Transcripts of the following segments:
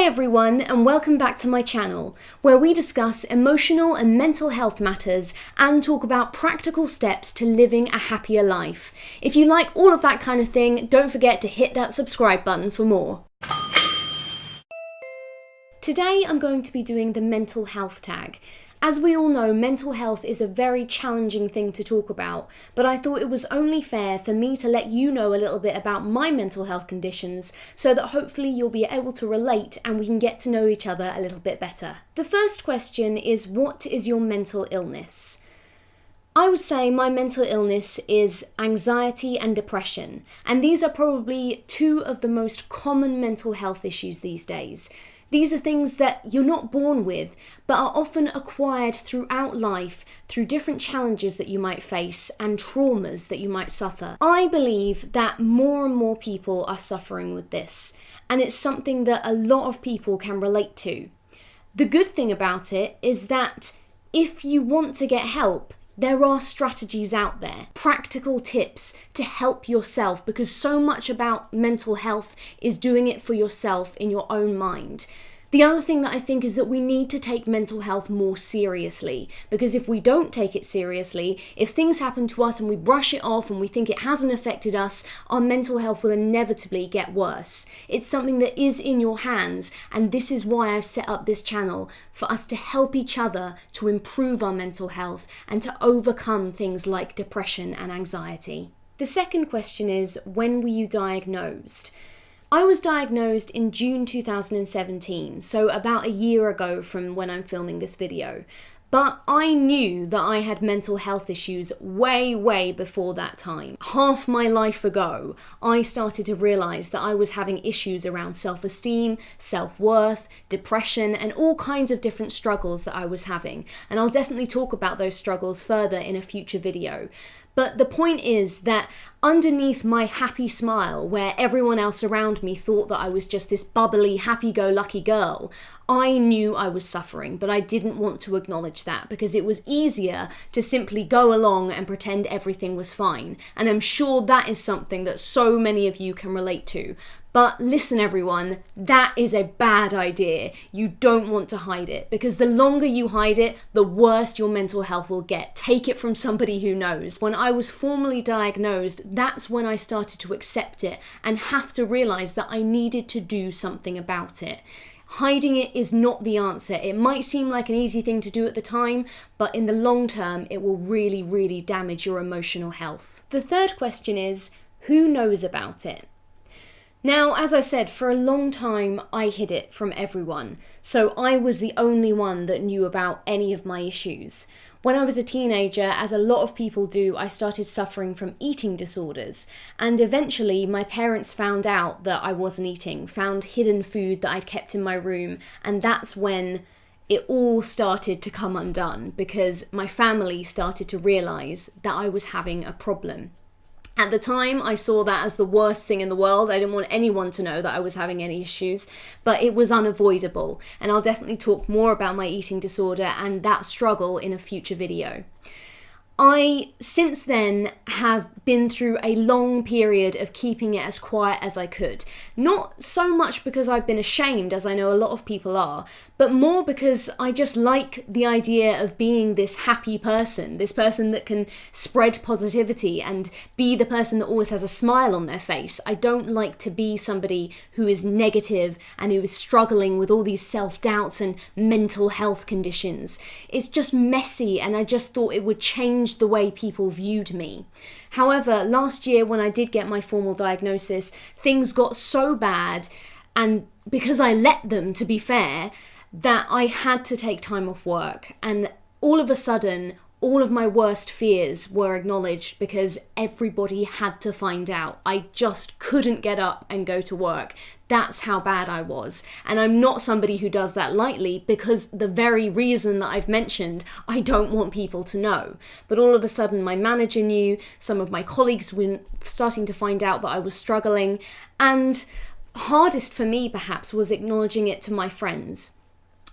Hi everyone, and welcome back to my channel, where we discuss emotional and mental health matters and talk about practical steps to living a happier life. If you like all of that kind of thing, don't forget to hit that subscribe button for more. Today I'm going to be doing the mental health tag. As we all know, mental health is a very challenging thing to talk about, but I thought it was only fair for me to let you know a little bit about my mental health conditions so that hopefully you'll be able to relate and we can get to know each other a little bit better. The first question is, what is your mental illness? I would say my mental illness is anxiety and depression, and these are probably two of the most common mental health issues these days. These are things that you're not born with, but are often acquired throughout life through different challenges that you might face and traumas that you might suffer. I believe that more and more people are suffering with this, and it's something that a lot of people can relate to. The good thing about it is that if you want to get help, there are strategies out there, practical tips to help yourself, because so much about mental health is doing it for yourself in your own mind. The other thing that I think is that we need to take mental health more seriously, because if we don't take it seriously, if things happen to us and we brush it off and we think it hasn't affected us, our mental health will inevitably get worse. It's something that is in your hands, and this is why I've set up this channel, for us to help each other to improve our mental health and to overcome things like depression and anxiety. The second question is, when were you diagnosed? I was diagnosed in June 2017, so about a year ago from when I'm filming this video. But I knew that I had mental health issues way before that time. Half my life ago, I started to realise that I was having issues around self-esteem, self-worth, depression, and all kinds of different struggles that I was having. And I'll definitely talk about those struggles further in a future video. But the point is that underneath my happy smile, where everyone else around me thought that I was just this bubbly, happy-go-lucky girl, I knew I was suffering, but I didn't want to acknowledge that because it was easier to simply go along and pretend everything was fine. And I'm sure that is something that so many of you can relate to. But listen everyone, that is a bad idea. You don't want to hide it, because the longer you hide it, the worse your mental health will get. Take it from somebody who knows. When I was formally diagnosed, that's when I started to accept it and have to realise that I needed to do something about it. Hiding it is not the answer. It might seem like an easy thing to do at the time, but in the long term, it will really damage your emotional health. The third question is, who knows about it? Now, as I said, for a long time, I hid it from everyone, so I was the only one that knew about any of my issues. When I was a teenager, as a lot of people do, I started suffering from eating disorders, and eventually my parents found out that I wasn't eating, found hidden food that I'd kept in my room, and that's when it all started to come undone, because my family started to realise that I was having a problem. At the time, I saw that as the worst thing in the world. I didn't want anyone to know that I was having any issues, but it was unavoidable. And I'll definitely talk more about my eating disorder and that struggle in a future video. I, since then, have been through a long period of keeping it as quiet as I could. Not so much because I've been ashamed, as I know a lot of people are, but more because I just like the idea of being this happy person, this person that can spread positivity and be the person that always has a smile on their face. I don't like to be somebody who is negative and who is struggling with all these self-doubts and mental health conditions. It's just messy, and I just thought it would change the way people viewed me. However, last year when I did get my formal diagnosis, things got so bad, and because I let them, to be fair, that I had to take time off work, and all of a sudden all of my worst fears were acknowledged because everybody had to find out. I just couldn't get up and go to work. That's how bad I was. And I'm not somebody who does that lightly, because the very reason that I've mentioned, I don't want people to know. But all of a sudden my manager knew, some of my colleagues were starting to find out that I was struggling, and hardest for me perhaps was acknowledging it to my friends.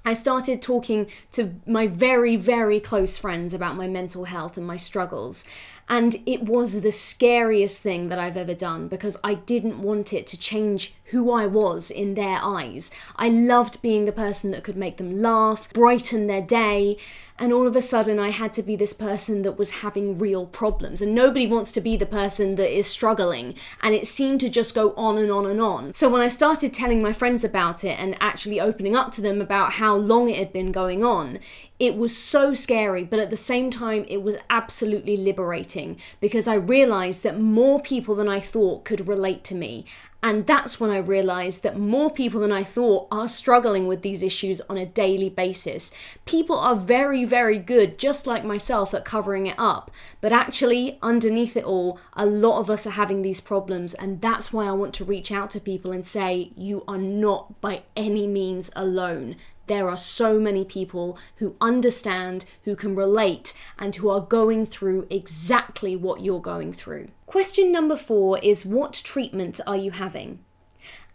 I started talking to my very close friends about my mental health and my struggles. And it was the scariest thing that I've ever done because I didn't want it to change who I was in their eyes. I loved being the person that could make them laugh, brighten their day, and all of a sudden I had to be this person that was having real problems. And nobody wants to be the person that is struggling, and it seemed to just go on and on and on. So when I started telling my friends about it and actually opening up to them about how long it had been going on, it was so scary, but at the same time, it was absolutely liberating because I realized that more people than I thought could relate to me. And that's when I realized that more people than I thought are struggling with these issues on a daily basis. People are very, very good, just like myself, at covering it up. But actually, underneath it all, a lot of us are having these problems. And that's why I want to reach out to people and say, you are not by any means alone. There are so many people who understand, who can relate, and who are going through exactly what you're going through. Question number 4 is, what treatment are you having?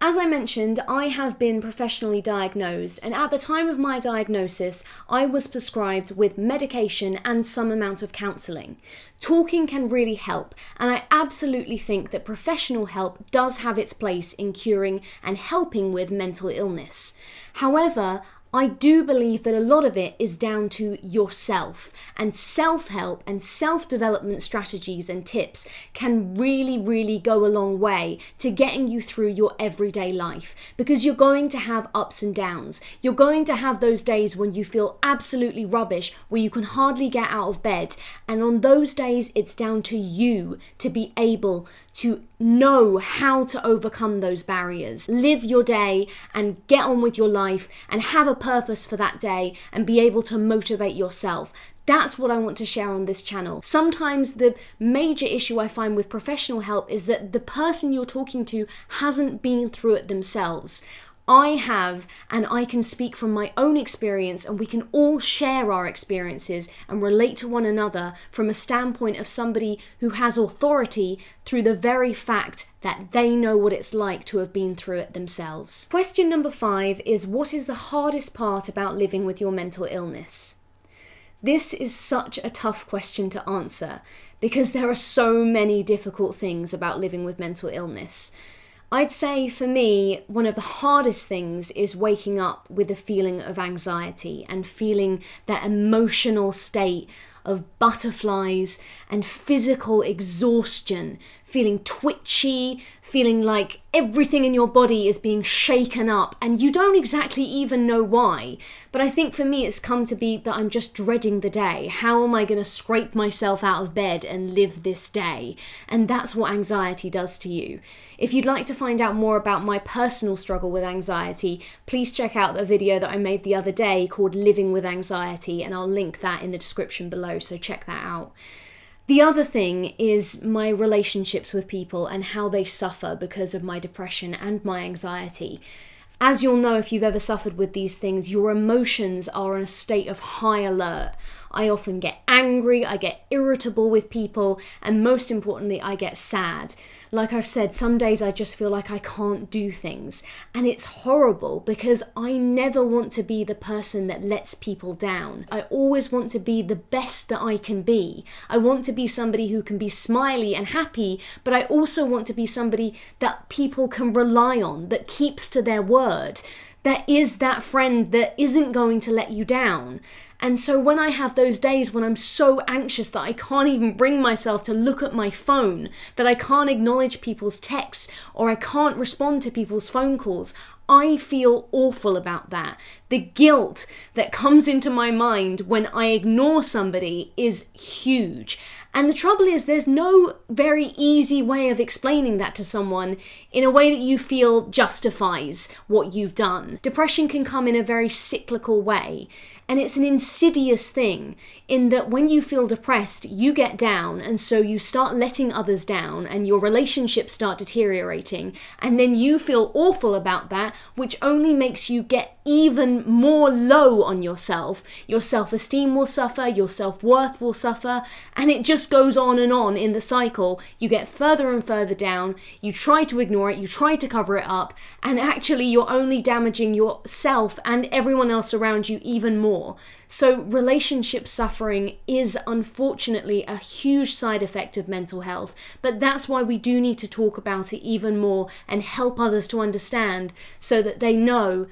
As I mentioned, I have been professionally diagnosed, and at the time of my diagnosis, I was prescribed with medication and some amount of counselling. Talking can really help, and I absolutely think that professional help does have its place in curing and helping with mental illness. However, I do believe that a lot of it is down to yourself, and self-help and self-development strategies and tips can really, really go a long way to getting you through your everyday life, because you're going to have ups and downs. You're going to have those days when you feel absolutely rubbish, where you can hardly get out of bed, and on those days it's down to you to be able to know how to overcome those barriers. Live your day and get on with your life and have a purpose for that day and be able to motivate yourself. That's what I want to share on this channel. Sometimes the major issue I find with professional help is that the person you're talking to hasn't been through it themselves. I have, and I can speak from my own experience, and we can all share our experiences and relate to one another from a standpoint of somebody who has authority through the very fact that they know what it's like to have been through it themselves. Question number 5 is, what is the hardest part about living with your mental illness? This is such a tough question to answer because there are so many difficult things about living with mental illness. I'd say for me, one of the hardest things is waking up with a feeling of anxiety and feeling that emotional state of butterflies and physical exhaustion, feeling twitchy, feeling like everything in your body is being shaken up and you don't exactly even know why. But I think for me it's come to be that I'm just dreading the day. How am I going to scrape myself out of bed and live this day? And that's what anxiety does to you. If you'd like to find out more about my personal struggle with anxiety, please check out the video that I made the other day called Living with Anxiety, and I'll link that in the description below, so check that out. The other thing is my relationships with people and how they suffer because of my depression and my anxiety. As you'll know if you've ever suffered with these things, your emotions are in a state of high alert. I often get angry, I get irritable with people, and most importantly, I get sad. Like I've said, some days I just feel like I can't do things. And it's horrible because I never want to be the person that lets people down. I always want to be the best that I can be. I want to be somebody who can be smiley and happy, but I also want to be somebody that people can rely on, that keeps to their word, that is that friend that isn't going to let you down. And so when I have those days when I'm so anxious that I can't even bring myself to look at my phone, that I can't acknowledge people's texts, or I can't respond to people's phone calls, I feel awful about that. The guilt that comes into my mind when I ignore somebody is huge. And the trouble is, there's no very easy way of explaining that to someone in a way that you feel justifies what you've done. Depression can come in a very cyclical way, and it's an insidious thing in that when you feel depressed, you get down, and so you start letting others down, and your relationships start deteriorating, and then you feel awful about that, which only makes you get even more low on yourself. Your self-esteem will suffer, your self-worth will suffer, and it just just goes on and on in the cycle. You get further and further down, you try to ignore it, you try to cover it up, and actually you're only damaging yourself and everyone else around you even more. So relationship suffering is unfortunately a huge side effect of mental health, but that's why we do need to talk about it even more and help others to understand so that they know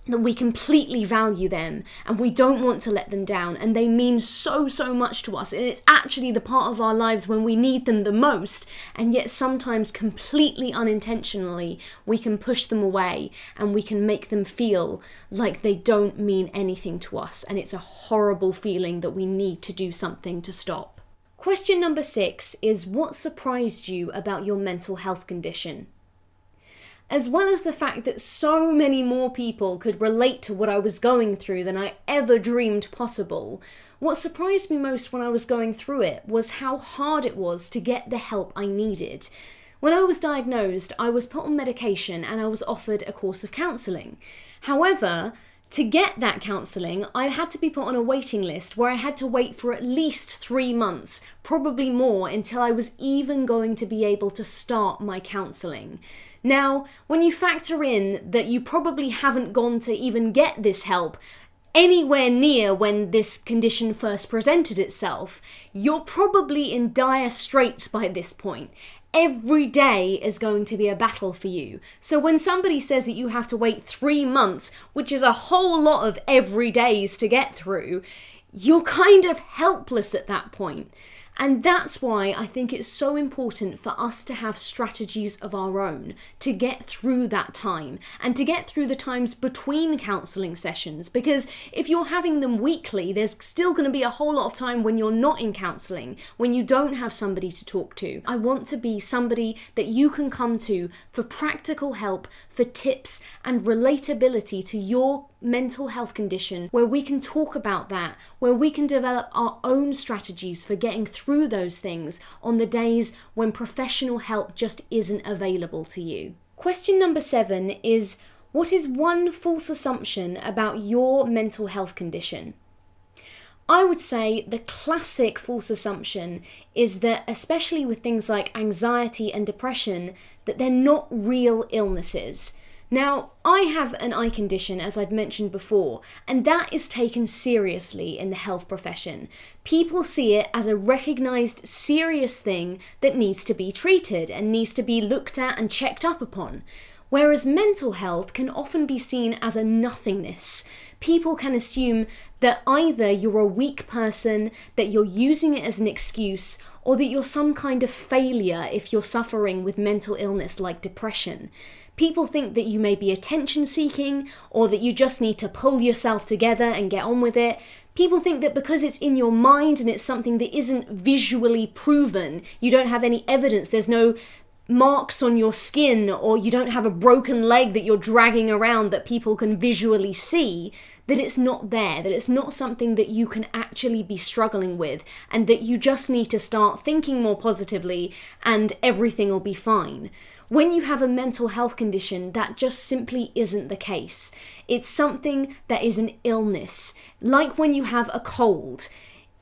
that we completely value them and we don't want to let them down, and they mean so much to us, and it's actually the part of our lives when we need them the most, and yet sometimes completely unintentionally we can push them away and we can make them feel like they don't mean anything to us, and it's a horrible feeling that we need to do something to stop. Question number 6 is, what surprised you about your mental health condition? As well as the fact that so many more people could relate to what I was going through than I ever dreamed possible, what surprised me most when I was going through it was how hard it was to get the help I needed. When I was diagnosed, I was put on medication and I was offered a course of counselling. However, to get that counselling, I had to be put on a waiting list where I had to wait for at least 3 months, probably more, until I was even going to be able to start my counselling. Now, when you factor in that you probably haven't gone to even get this help anywhere near when this condition first presented itself, you're probably in dire straits by this point. Every day is going to be a battle for you. So when somebody says that you have to wait 3 months, which is a whole lot of every days to get through, you're kind of helpless at that point. And that's why I think it's so important for us to have strategies of our own to get through that time and to get through the times between counselling sessions, because if you're having them weekly, there's still going to be a whole lot of time when you're not in counselling, when you don't have somebody to talk to. I want to be somebody that you can come to for practical help, for tips and relatability to your mental health condition, where we can talk about that, where we can develop our own strategies for getting through those things on the days when professional help just isn't available to you. Question number 7 is, what is one false assumption about your mental health condition? I would say the classic false assumption is that, especially with things like anxiety and depression, that they're not real illnesses. Now, I have an eye condition, as I'd mentioned before, and that is taken seriously in the health profession. People see it as a recognised serious thing that needs to be treated and needs to be looked at and checked up upon. Whereas mental health can often be seen as a nothingness. People can assume that either you're a weak person, that you're using it as an excuse, or that you're some kind of failure if you're suffering with mental illness like depression. People think that you may be attention-seeking, or that you just need to pull yourself together and get on with it. People think that because it's in your mind and it's something that isn't visually proven, you don't have any evidence, there's no marks on your skin, or you don't have a broken leg that you're dragging around that people can visually see, that it's not there, that it's not something that you can actually be struggling with, and that you just need to start thinking more positively and everything will be fine. When you have a mental health condition, that just simply isn't the case. It's something that is an illness. Like when you have a cold.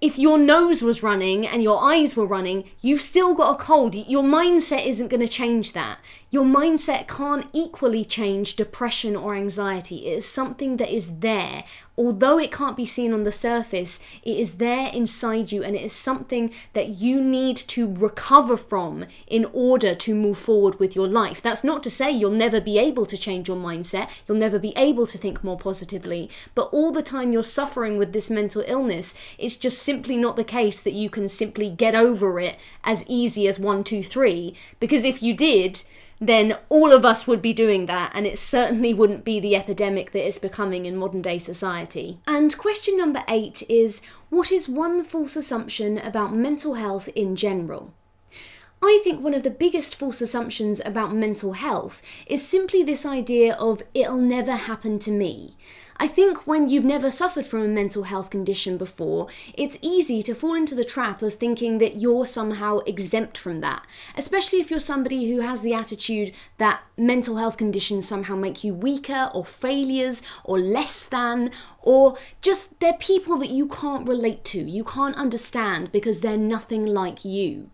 If your nose was running and your eyes were running, you've still got a cold. Your mindset isn't going to change that. Your mindset can't equally change depression or anxiety. It is something that is there. Although it can't be seen on the surface, it is there inside you, and it is something that you need to recover from in order to move forward with your life. That's not to say you'll never be able to change your mindset, you'll never be able to think more positively, but all the time you're suffering with this mental illness, it's just simply not the case that you can simply get over it as easy as 1, 2, 3, because if you did, then all of us would be doing that, and it certainly wouldn't be the epidemic that it's becoming in modern day society. And question number 8 is, what is one false assumption about mental health in general? I think one of the biggest false assumptions about mental health is simply this idea of it'll never happen to me. I think when you've never suffered from a mental health condition before, it's easy to fall into the trap of thinking that you're somehow exempt from that, especially if you're somebody who has the attitude that mental health conditions somehow make you weaker or failures or less than, or just they're people that you can't relate to, you can't understand because they're nothing like you.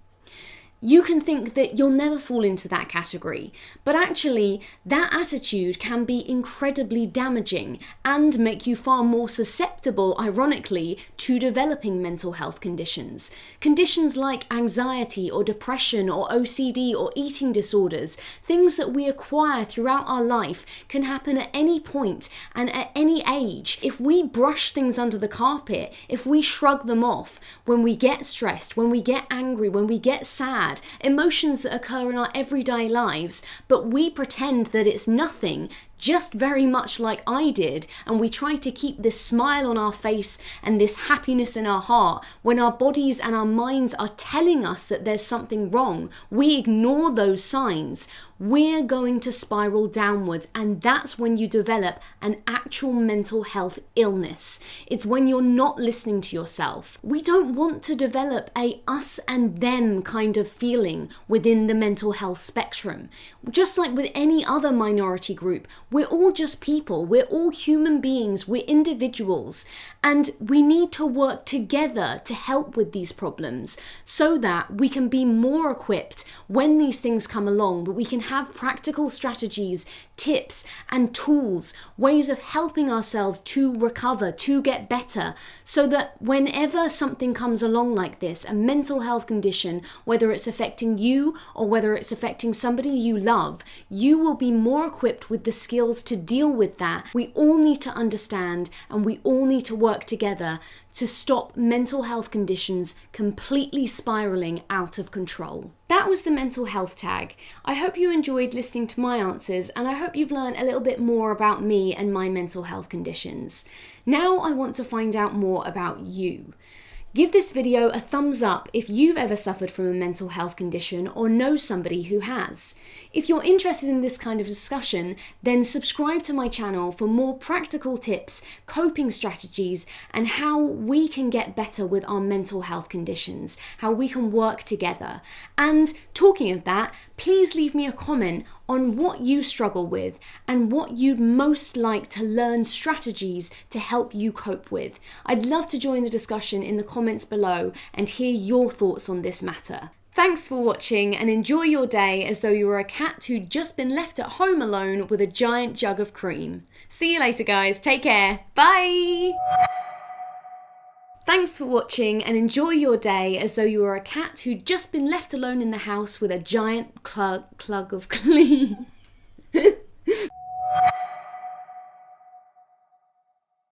You can think that you'll never fall into that category, but actually that attitude can be incredibly damaging and make you far more susceptible, ironically, to developing mental health conditions. Conditions like anxiety or depression or OCD or eating disorders, things that we acquire throughout our life, can happen at any point and at any age. If we brush things under the carpet, if we shrug them off, when we get stressed, when we get angry, when we get sad, emotions that occur in our everyday lives, but we pretend that it's nothing, just very much like I did, and we try to keep this smile on our face and this happiness in our heart when our bodies and our minds are telling us that there's something wrong. We ignore those signs. We're going to spiral downwards, and that's when you develop an actual mental health illness. It's when you're not listening to yourself. We don't want to develop a us and them kind of feeling within the mental health spectrum. Just like with any other minority group, we're all just people, we're all human beings, we're individuals, and we need to work together to help with these problems so that we can be more equipped when these things come along, that we can have practical strategies, tips and tools, ways of helping ourselves to recover, to get better, so that whenever something comes along like this, a mental health condition, whether it's affecting you or whether it's affecting somebody you love, you will be more equipped with the skills to deal with that. We all need to understand, and we all need to work together to stop mental health conditions completely spiraling out of control. That was the mental health tag. I hope you enjoyed listening to my answers, and I hope you've learned a little bit more about me and my mental health conditions. Now I want to find out more about you. Give this video a thumbs up if you've ever suffered from a mental health condition or know somebody who has. If you're interested in this kind of discussion, then subscribe to my channel for more practical tips, coping strategies, and how we can get better with our mental health conditions, how we can work together. And talking of that, please leave me a comment on what you struggle with and what you'd most like to learn strategies to help you cope with. I'd love to join the discussion in the comments below and hear your thoughts on this matter. Thanks for watching, and enjoy your day as though you were a cat who'd just been left at home alone with a giant jug of cream. See you later, guys. Take care. Bye! Thanks for watching, and enjoy your day as though you were a cat who'd just been left alone in the house with a giant clug of clean.